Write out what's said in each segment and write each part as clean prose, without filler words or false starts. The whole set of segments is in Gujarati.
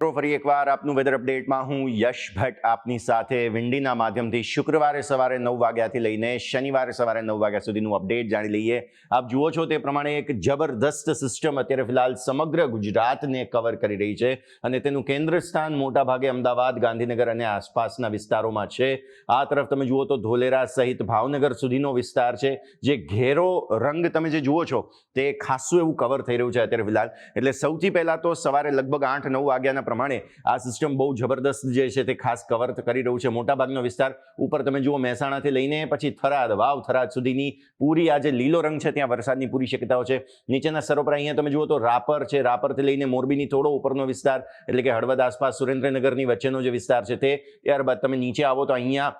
તો ફરી એકવાર આપનું વેધર અપડેટમાં હું યશ ભટ્ટ આપની સાથે વિંડીના માધ્યમથી શુક્રવારે સવારે 9 વાગ્યાથી લઈને શનિવારે સવારે 9 વાગ્યા સુધીનું અપડેટ જાણી લઈએ. આપ જુઓ છો તે પ્રમાણે એક જબરદસ્ત સિસ્ટમ અત્યારે ફિલહાલ સમગ્ર ગુજરાતને કવર કરી રહી છે અને તેનું કેન્દ્ર સ્થાન મોટાભાગે અમદાવાદ, ગાંધીનગર અને આસપાસના વિસ્તારોમાં છે. આ તરફ તમે જુઓ તો ધોલેરા સહિત ભાવનગર સુધીનો વિસ્તાર છે, જે ઘેરો રંગ તમે જે જુઓ છો તે ખાસું એવું કવર થઈ રહ્યું છે અત્યારે ફિલહાલ. એટલે સૌથી પહેલા તો સવારે લગભગ 8-9 વાગ્યાના પ્રમાણે આ સિસ્ટમ બહુ જબરદસ્ત જે છે તે ખાસ કવર કરી રહ્યું છે મોટાભાગનો વિસ્તાર. ઉપર તમે જુઓ મહેસાણાથી લઈને પછી થરાદ, વાવ થરાદ સુધીની પૂરી આ જે લીલો રંગ છે ત્યાં વરસાદની પૂરી શક્યતાઓ છે. નીચેના સ્તરો પર અહીંયા તમે જુઓ તો રાપર છે, રાપરથી લઈને મોરબીની થોડો ઉપરનો વિસ્તાર એટલે કે હળવદ આસપાસ સુરેન્દ્રનગરની વચ્ચેનો જે વિસ્તાર છે તે. ત્યારબાદ તમે નીચે આવો તો અહીંયા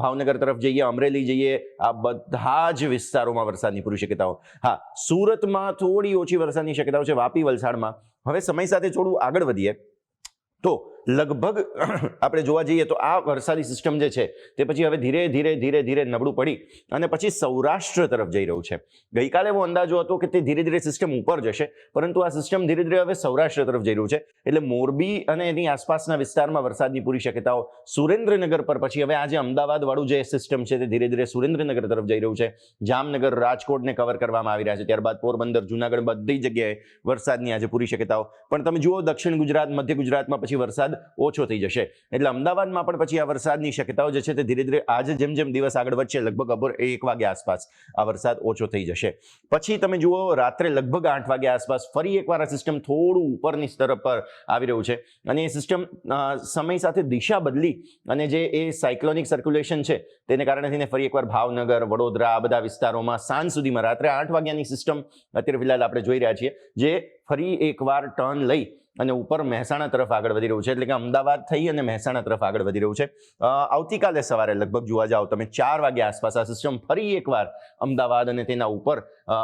ભાવનગર તરફ જઈએ, અમરેલી જઈએ, આ બધા જ વિસ્તારોમાં વરસાદની પૂરી શક્યતાઓ. હા, સુરતમાં થોડી ઓછી વરસાદની શક્યતાઓ છે, વાપી, વલસાડમાં. હવે સમય સાથે થોડું આગળ વધીએ તો લગભગ આપણે જોવા જઈએ તો આ વરસાદી સિસ્ટમ જે છે તે પછી હવે ધીરે ધીરે નબળું પડી અને પછી સૌરાષ્ટ્ર તરફ જઈ રહ્યું છે. ગઈકાલે એવો અંદાજો હતો કે તે ધીરે ધીરે સિસ્ટમ ઉપર જશે, પરંતુ આ સિસ્ટમ ધીરે ધીરે હવે સૌરાષ્ટ્ર તરફ જઈ રહ્યું છે. એટલે મોરબી અને એની આસપાસના વિસ્તારમાં વરસાદની પૂરી શક્યતાઓ. સુરેન્દ્રનગર પર પછી હવે આજે અમદાવાદ વાળું જે સિસ્ટમ છે તે ધીરે ધીરે સુરેન્દ્રનગર તરફ જઈ રહ્યું છે. જામનગર, રાજકોટને કવર કરવામાં આવી રહ્યા છે. ત્યારબાદ પોરબંદર, જુનાગઢ બધી જગ્યાએ વરસાદની આજે પૂરી શક્યતાઓ. પણ તમે જુઓ દક્ષિણ ગુજરાત, મધ્ય ગુજરાતમાં પછી વરસાદ ઓછો થઈ જશે. એટલે અમદાવાદમાં પણ પછી આ વરસાદની શક્યતાઓ જે છે તે ધીરે ધીરે આજે જેમ જેમ દિવસ આગળ વધશે લગભગ 1 વાગ્યા આસપાસ આ વરસાદ ઓછો થઈ જશે. પછી તમે જુઓ રાત્રે લગભગ 8 વાગ્યા આસપાસ ફરી એકવાર આ સિસ્ટમ થોડું ઉપરની સ્તર પર આવી રહ્યું છે અને એ સિસ્ટમ સમય સાથે દિશા બદલી અને જે એ સાયક્લોનિક સર્ક્યુલેશન છે તેને કારણે થઈને ફરી એકવાર ભાવનગર, વડોદરા આ બધા વિસ્તારોમાં સાંજ સુધીમાં રાત્રે 8 વાગ્યાની સિસ્ટમ અત્યારે ફિલહાલ આપણે જોઈ રહ્યા છીએ, જે ફરી એકવાર ટર્ન લઈ અને ઉપર મહેસાણા તરફ આગળ વધી રહ્યું છે. એટલે કે અમદાવાદ થઈ અને મહેસાણા તરફ આગળ વધી રહ્યું છે. આવતીકાલે સવારે લગભગ જોવા જાઓ તમે 4 વાગ્યા આસપાસ આ સિસ્ટમ ફરી એકવાર અમદાવાદ અને તેના ઉપર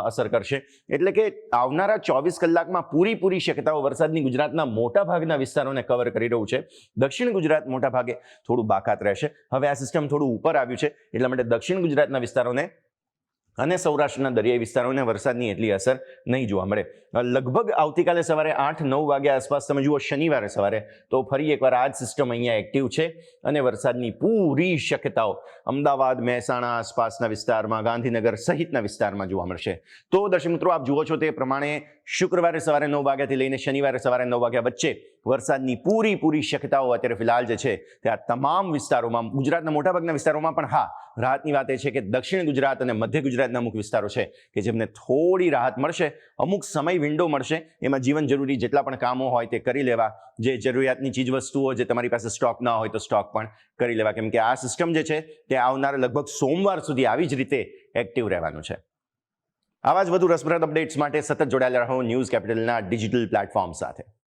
અસર કરશે. એટલે કે આવનારા 24 કલાકમાં પૂરી શક્યતાઓ વરસાદની ગુજરાતના મોટા ભાગના વિસ્તારોને કવર કરી રહ્યું છે. દક્ષિણ ગુજરાત મોટા ભાગે થોડું બાકાત રહેશે. હવે આ સિસ્ટમ થોડું ઉપર આવ્યું છે એટલા માટે દક્ષિણ ગુજરાતના વિસ્તારોને અને સૌરાષ્ટ્રના દરિયાઈ વિસ્તારોને વરસાદની એટલી અસર નહીં જોવા મળે. લગભગ આવતીકાલે સવારે 8-9 વાગ્યા આસપાસ તમે જુઓ શનિવારે સવારે તો ફરી એકવાર આ જ સિસ્ટમ અહીંયા એક્ટિવ છે અને વરસાદની પૂરી શક્યતાઓ અમદાવાદ, મહેસાણા આસપાસના વિસ્તારમાં, ગાંધીનગર સહિતના વિસ્તારમાં જોવા મળશે. તો દર્શક મિત્રો, આપ જુઓ છો તે પ્રમાણે શુક્રવારે સવારે 9 વાગ્યાથી લઈને શનિવારે સવારે 9 વાગ્યા વચ્ચે વરસાદની પૂરી શક્યતાઓ અત્યારે ફિલહાલ જે છે તે આ તમામ વિસ્તારોમાં, ગુજરાતના મોટાભાગના વિસ્તારોમાં પણ. હા, રાહતની વાત એ છે કે દક્ષિણ ગુજરાત અને મધ્ય ગુજરાતના અમુક વિસ્તારો છે કે જેમને થોડી રાહત મળશે, અમુક સમય વિન્ડો મળશે. એમાં જીવન જરૂરી જેટલા પણ કામો હોય તે કરી લેવા, જે જરૂરિયાતની ચીજ વસ્તુઓ જે તમારી પાસે સ્ટોક ના હોય તો સ્ટોક પણ કરી લેવા, કેમ કે આ સિસ્ટમ જે છે તે આવનાર લગભગ સોમવાર સુધી આવી જ રીતે એક્ટિવ રહેવાનું છે. આવા જ વધુ રસપ્રદ અપડેટ્સ માટે સતત જોડાયેલા રહો ન્યૂઝ કેપિટલના ડિજિટલ પ્લેટફોર્મ સાથે.